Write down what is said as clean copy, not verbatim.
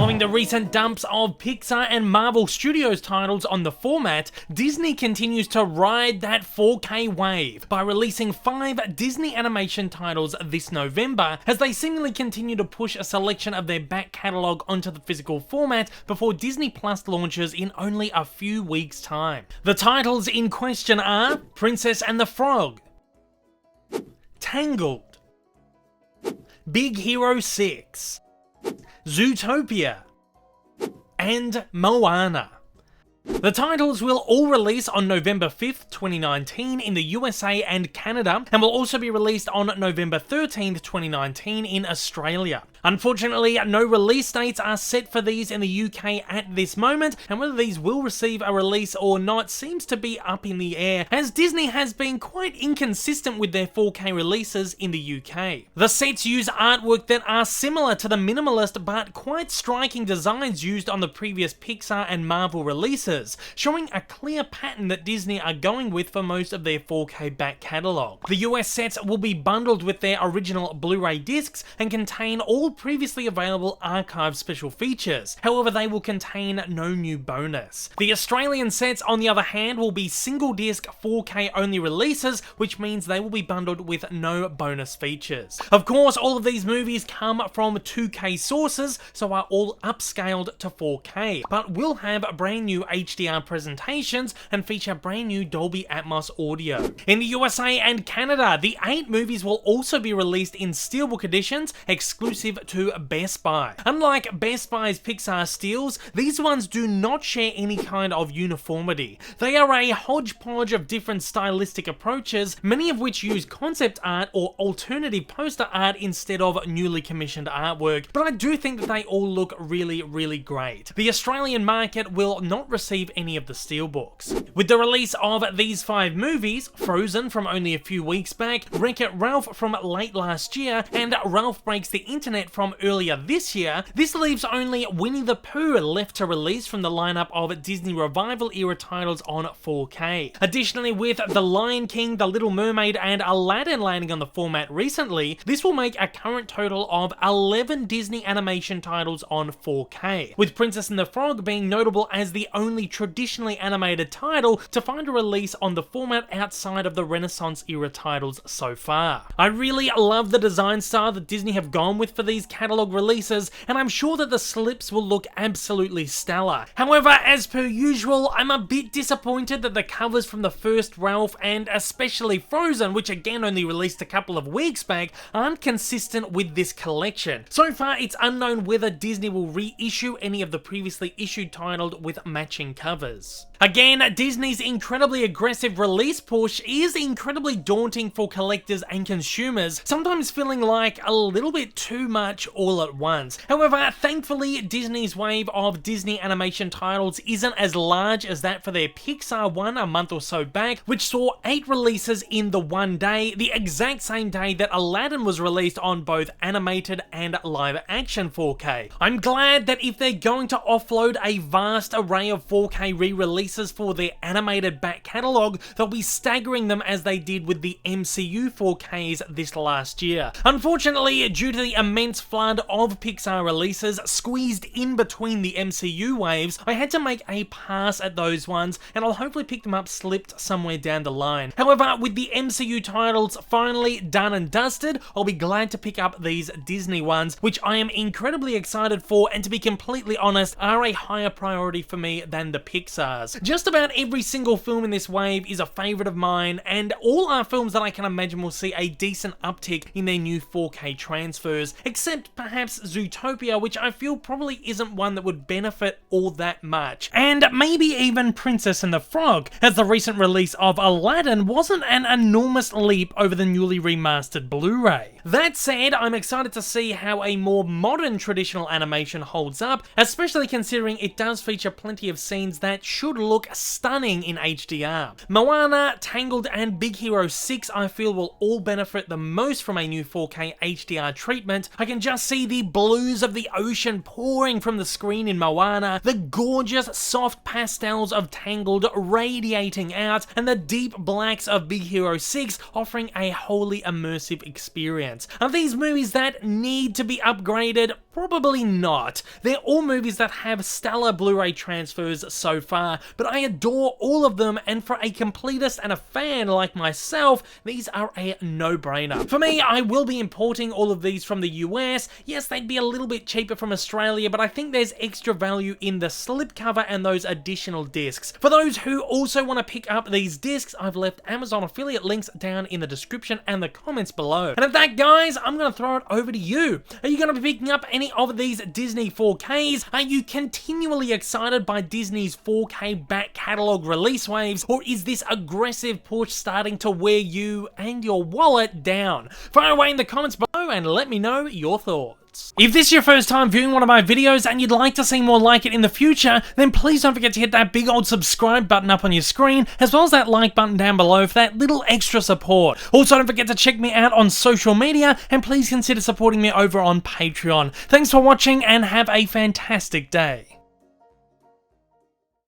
Following the recent dumps of Pixar and Marvel Studios titles on the format, Disney continues to ride that 4K wave by releasing 5 Disney animation titles this November, as they seemingly continue to push a selection of their back catalogue onto the physical format before Disney Plus launches in only a few weeks' time. The titles in question are Princess and the Frog, Tangled, Big Hero 6, Zootopia, and Moana. The titles will all release on November 5th, 2019 in the USA and Canada, and will also be released on November 13th, 2019 in Australia. Unfortunately, no release dates are set for these in the UK at this moment, and whether these will receive a release or not seems to be up in the air, as Disney has been quite inconsistent with their 4K releases in the UK. The sets use artwork that are similar to the minimalist but quite striking designs used on the previous Pixar and Marvel releases, showing a clear pattern that Disney are going with for most of their 4K back catalogue. The US sets will be bundled with their original Blu-ray discs and contain all previously available archive special features. However, they will contain no new bonus. The Australian sets, on the other hand, will be single disc 4K only releases, which means they will be bundled with no bonus features. Of course, all of these movies come from 2K sources, so are all upscaled to 4K, but will have brand new HDR presentations and feature brand new Dolby Atmos audio. In the USA and Canada, the 8 movies will also be released in steelbook editions exclusive to Best Buy. Unlike Best Buy's Pixar steels, these ones do not share any kind of uniformity. They are a hodgepodge of different stylistic approaches, many of which use concept art or alternative poster art instead of newly commissioned artwork, but I do think that they all look really great. The Australian market will not receive any of the steelbooks. With the release of these 5 movies, Frozen from only a few weeks back, Wreck-It Ralph from late last year, and Ralph Breaks the Internet from earlier this year, this leaves only Winnie the Pooh left to release from the lineup of Disney Revival era titles on 4K. Additionally, with The Lion King, The Little Mermaid, and Aladdin landing on the format recently, this will make a current total of 11 Disney animation titles on 4K, with Princess and the Frog being notable as the only traditionally animated title to find a release on the format outside of the Renaissance era titles so far. I really love the design style that Disney have gone with for these catalogue releases, and I'm sure that the slips will look absolutely stellar. However, as per usual, I'm a bit disappointed that the covers from the first Ralph and especially Frozen, which again only released a couple of weeks back, aren't consistent with this collection. So far, it's unknown whether Disney will reissue any of the previously issued titles with matching covers. Again, Disney's incredibly aggressive release push is incredibly daunting for collectors and consumers, sometimes feeling like a little bit too much all at once. However, thankfully, Disney's wave of Disney animation titles isn't as large as that for their Pixar one a month or so back, which saw 8 releases in the one day, the exact same day that Aladdin was released on both animated and live action 4K. I'm glad that if they're going to offload a vast array of 4K re-releases for their animated back catalogue, they'll be staggering them as they did with the MCU 4Ks this last year. Unfortunately, due to the immense flood of Pixar releases squeezed in between the MCU waves, I had to make a pass at those ones, and I'll hopefully pick them up slipped somewhere down the line. However, with the MCU titles finally done and dusted, I'll be glad to pick up these Disney ones, which I am incredibly excited for, and to be completely honest, are a higher priority for me than the Pixars. Just about every single film in this wave is a favourite of mine, and all are films that I can imagine will see a decent uptick in their new 4K transfers, except perhaps Zootopia, which I feel probably isn't one that would benefit all that much. And maybe even Princess and the Frog, as the recent release of Aladdin wasn't an enormous leap over the newly remastered Blu-ray. That said, I'm excited to see how a more modern traditional animation holds up, especially considering it does feature plenty of scenes that should look stunning in HDR. Moana, Tangled, and Big Hero 6 I feel will all benefit the most from a new 4K HDR treatment. I can just see the blues of the ocean pouring from the screen in Moana, the gorgeous soft pastels of Tangled radiating out, and the deep blacks of Big Hero 6 offering a wholly immersive experience. Are these movies that need to be upgraded? Probably not. They're all movies that have stellar Blu-ray transfers so far, but I adore all of them, and for a completist and a fan like myself, these are a no-brainer. For me, I will be importing all of these from the US. Yes, they'd be a little bit cheaper from Australia, but I think there's extra value in the slipcover and those additional discs. For those who also want to pick up these discs, I've left Amazon affiliate links down in the description and the comments below. And at that, guys, I'm going to throw it over to you. Are you going to be picking up any of these Disney 4Ks? Are you continually excited by Disney's 4K back catalogue release waves, or is this aggressive push starting to wear you and your wallet down? Fire away in the comments below and let me know your thoughts. If this is your first time viewing one of my videos and you'd like to see more like it in the future, then please don't forget to hit that big old subscribe button up on your screen, as well as that like button down below for that little extra support. Also, don't forget to check me out on social media, and please consider supporting me over on Patreon. Thanks for watching and have a fantastic day.